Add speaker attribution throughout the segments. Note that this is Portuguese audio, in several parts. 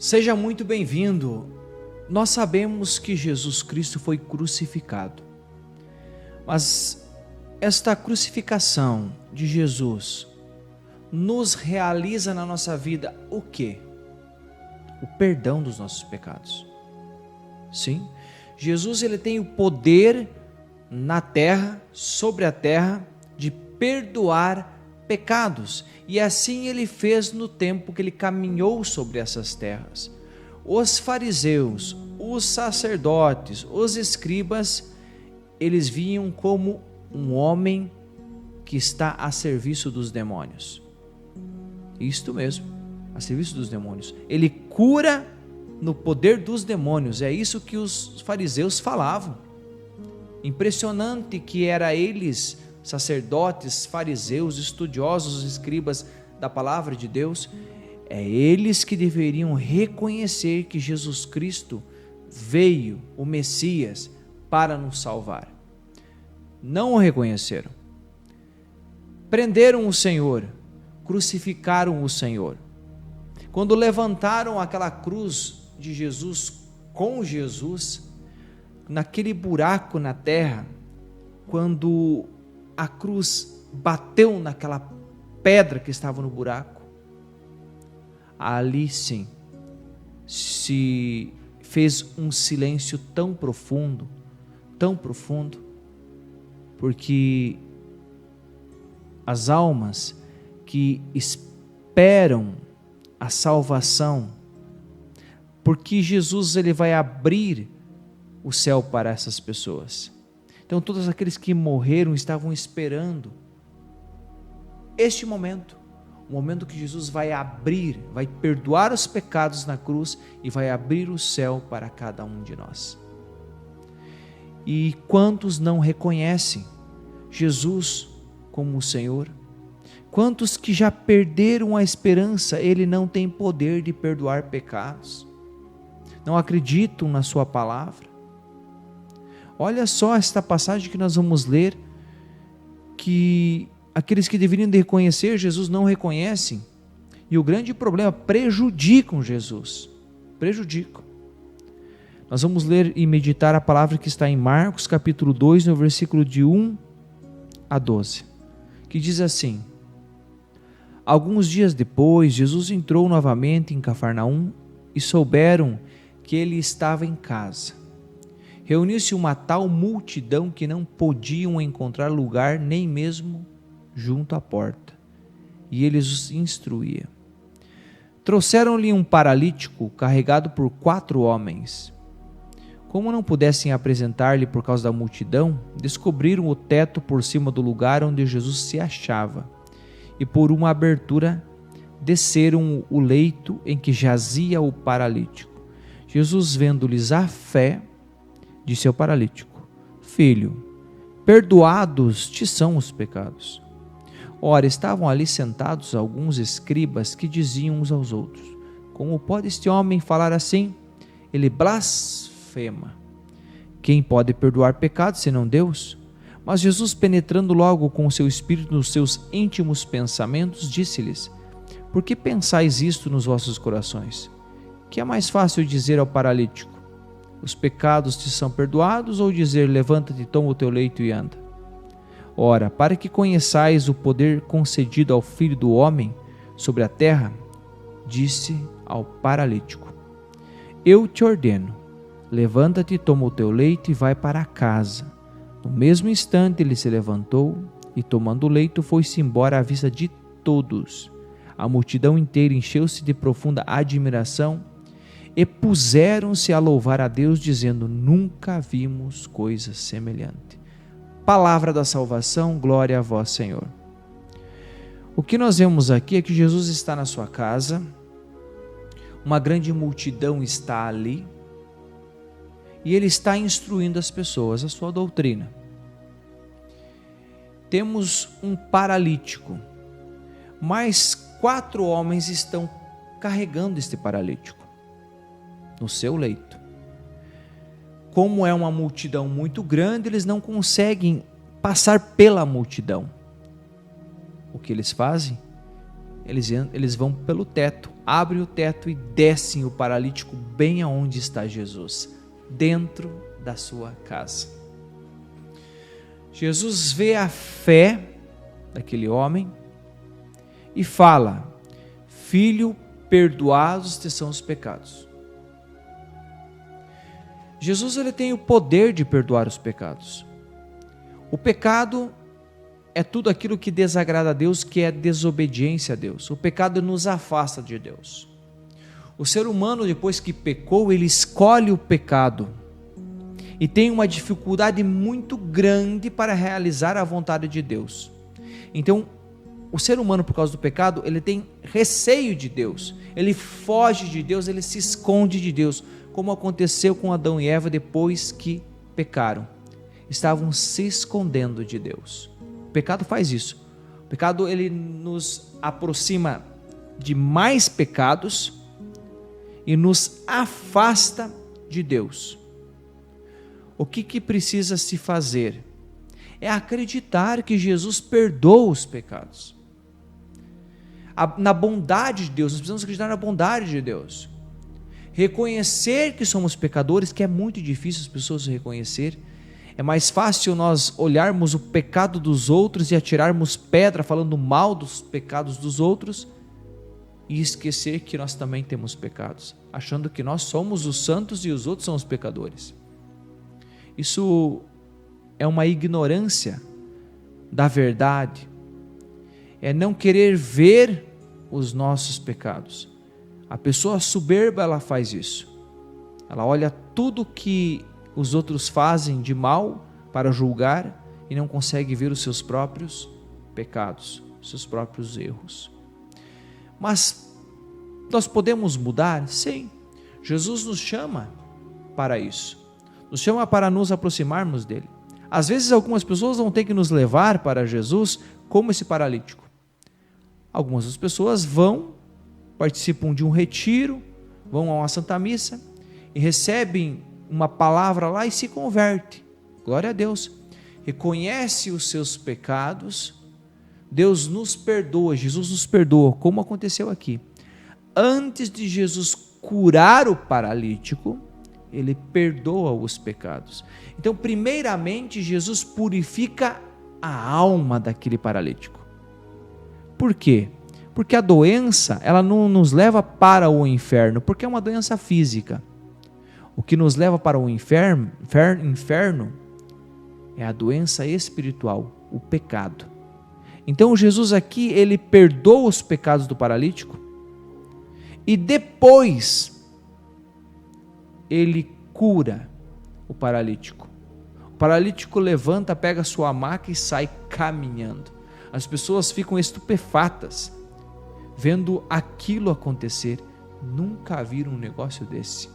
Speaker 1: Seja muito bem-vindo. Nós sabemos que Jesus Cristo foi crucificado, mas esta crucificação de Jesus nos realiza na nossa vida o quê? O perdão dos nossos pecados. Sim, Jesus ele tem o poder na terra, sobre a terra, de perdoar pecados, e assim ele fez no tempo que ele caminhou sobre essas terras. Os fariseus, os sacerdotes, os escribas, eles viam como um homem que está a serviço dos demônios. Isto mesmo, a serviço dos demônios. Ele cura no poder dos demônios, é isso que os fariseus falavam. Impressionante que era eles, sacerdotes, fariseus, estudiosos, escribas da palavra de Deus, é eles que deveriam reconhecer que Jesus Cristo veio, o Messias, para nos salvar. Não o reconheceram. Prenderam o Senhor, crucificaram o Senhor. Quando levantaram aquela cruz de Jesus com Jesus, naquele buraco na terra, quando a cruz bateu naquela pedra que estava no buraco, ali sim se fez um silêncio tão profundo, porque as almas que esperam a salvação, porque Jesus ele vai abrir o céu para essas pessoas. Então todos aqueles que morreram estavam esperando este momento, o momento que Jesus vai abrir, vai perdoar os pecados na cruz e vai abrir o céu para cada um de nós. E quantos não reconhecem Jesus como o Senhor? Quantos que já perderam a esperança? Ele não tem poder de perdoar pecados, não acreditam na sua palavra. Olha só esta passagem que nós vamos ler, que aqueles que deveriam de reconhecer Jesus não reconhecem, e o grande problema, prejudicam Jesus, prejudicam. Nós vamos ler e meditar a palavra que está em Marcos capítulo 2, no versículo de 1 a 12, que diz assim: Alguns dias depois, Jesus entrou novamente em Cafarnaum e souberam que ele estava em casa. Reuniu-se uma tal multidão que não podiam encontrar lugar nem mesmo junto à porta, e ele os instruía. Trouxeram-lhe um paralítico carregado por 4 homens. Como não pudessem apresentar-lhe por causa da multidão, descobriram o teto por cima do lugar onde Jesus se achava, e por uma abertura desceram o leito em que jazia o paralítico. Jesus, vendo-lhes a fé, disse ao paralítico: Filho, perdoados te são os pecados. Ora, estavam ali sentados alguns escribas que diziam uns aos outros: Como pode este homem falar assim? Ele blasfema. Quem pode perdoar pecados senão Deus? Mas Jesus, penetrando logo com o seu espírito nos seus íntimos pensamentos, disse-lhes: Por que pensais isto nos vossos corações? Que é mais fácil dizer ao paralítico: Os pecados te são perdoados, ou dizer: Levanta-te, toma o teu leito e anda? Ora, para que conheçais o poder concedido ao Filho do Homem sobre a terra, disse ao paralítico: Eu te ordeno, levanta-te, toma o teu leito e vai para casa. No mesmo instante ele se levantou e, tomando o leito, foi-se embora à vista de todos. A multidão inteira encheu-se de profunda admiração e puseram-se a louvar a Deus, dizendo: Nunca vimos coisa semelhante. Palavra da salvação, glória a vós, Senhor. O que nós vemos aqui é que Jesus está na sua casa, uma grande multidão está ali, e ele está instruindo as pessoas, a sua doutrina. Temos um paralítico, mais 4 homens estão carregando este paralítico no seu leito. Como é uma multidão muito grande, eles não conseguem passar pela multidão. O que eles fazem? eles vão pelo teto, abrem o teto e descem o paralítico bem aonde está Jesus, dentro da sua casa. Jesus vê a fé daquele homem e fala: filho, perdoados te são os pecados. Jesus, ele tem o poder de perdoar os pecados. O pecado é tudo aquilo que desagrada a Deus, que é desobediência a Deus. O pecado nos afasta de Deus. O ser humano, depois que pecou, ele escolhe o pecado e tem uma dificuldade muito grande para realizar a vontade de Deus. Então, o ser humano, por causa do pecado, ele tem receio de Deus, ele foge de Deus, ele se esconde de Deus, como aconteceu com Adão e Eva depois que pecaram. Estavam se escondendo de Deus. O pecado faz isso. O pecado, ele nos aproxima de mais pecados e nos afasta de Deus. O que precisa se fazer? É acreditar que Jesus perdoa os pecados. Na bondade de Deus, nós precisamos acreditar na bondade de Deus. Reconhecer que somos pecadores, que é muito difícil as pessoas reconhecer. É mais fácil nós olharmos o pecado dos outros e atirarmos pedra falando mal dos pecados dos outros e esquecer que nós também temos pecados, achando que nós somos os santos e os outros são os pecadores. Isso é uma ignorância da verdade, é não querer ver os nossos pecados. A pessoa soberba, ela faz isso, ela olha tudo que os outros fazem de mal para julgar e não consegue ver os seus próprios pecados, os seus próprios erros. Mas nós podemos mudar? Sim. Jesus nos chama para isso, nos chama para nos aproximarmos dele. Às vezes algumas pessoas vão ter que nos levar para Jesus, como esse paralítico. Algumas das pessoas participam de um retiro, vão a uma Santa Missa e recebem uma palavra lá e se converte. Glória a Deus. Reconhece os seus pecados, Deus nos perdoa, Jesus nos perdoa, como aconteceu aqui. Antes de Jesus curar o paralítico, ele perdoa os pecados. Então, primeiramente, Jesus purifica a alma daquele paralítico. Por quê? Porque a doença, ela não nos leva para o inferno, porque é uma doença física. O que nos leva para o inferno é a doença espiritual, o pecado. Então Jesus aqui, ele perdoa os pecados do paralítico e depois ele cura o paralítico. O paralítico levanta, pega sua maca e sai caminhando. As pessoas ficam estupefatas vendo aquilo acontecer. Nunca viram um negócio desse.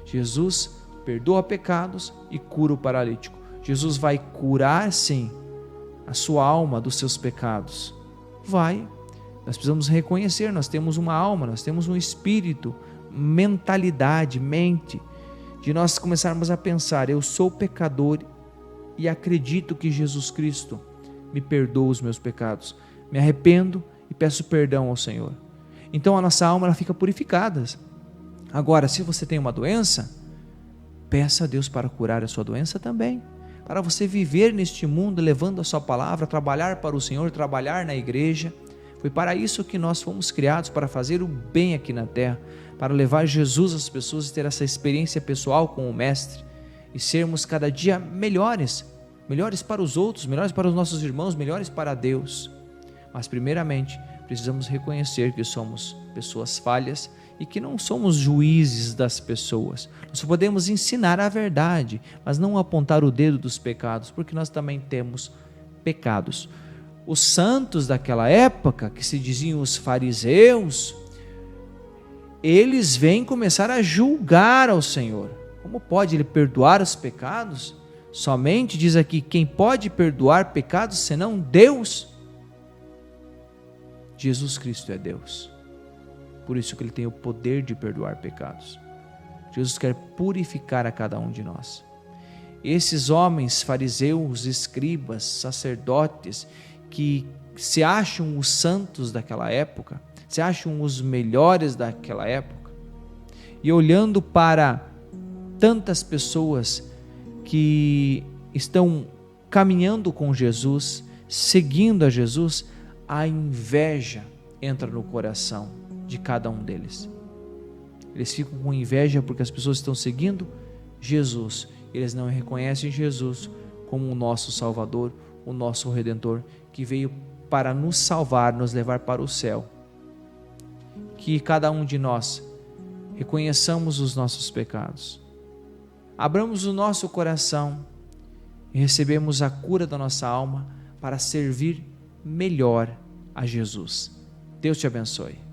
Speaker 1: Jesus perdoa pecados e cura o paralítico. Jesus vai curar, sim, a sua alma dos seus pecados. Vai. Nós precisamos reconhecer, nós temos uma alma, nós temos um espírito, mentalidade, mente, de nós começarmos a pensar: eu sou pecador e acredito que Jesus Cristo me perdoa os meus pecados. Me arrependo e peço perdão ao Senhor. Então a nossa alma, ela fica purificada. Agora, se você tem uma doença, peça a Deus para curar a sua doença também, para você viver neste mundo levando a sua palavra, trabalhar para o Senhor, trabalhar na igreja. Foi para isso que nós fomos criados, para fazer o bem aqui na terra, para levar Jesus às pessoas e ter essa experiência pessoal com o Mestre e sermos cada dia melhores para os outros, melhores para os nossos irmãos, melhores para Deus. Mas primeiramente precisamos reconhecer que somos pessoas falhas e que não somos juízes das pessoas. Nós podemos ensinar a verdade, mas não apontar o dedo dos pecados, porque nós também temos pecados. Os santos daquela época, que se diziam os fariseus, eles vêm começar a julgar ao Senhor. Como pode ele perdoar os pecados? Somente, diz aqui, quem pode perdoar pecados senão Deus? Jesus Cristo é Deus. Por isso que ele tem o poder de perdoar pecados. Jesus quer purificar a cada um de nós. Esses homens, fariseus, escribas, sacerdotes, que se acham os santos daquela época, se acham os melhores daquela época, e olhando para tantas pessoas que estão caminhando com Jesus, seguindo a Jesus, a inveja entra no coração de cada um deles. Eles ficam com inveja porque as pessoas estão seguindo Jesus. Eles não reconhecem Jesus como o nosso Salvador, o nosso Redentor, que veio para nos salvar, nos levar para o céu. Que cada um de nós reconheçamos os nossos pecados, abramos o nosso coração e recebemos a cura da nossa alma para servir melhor a Jesus. Deus te abençoe.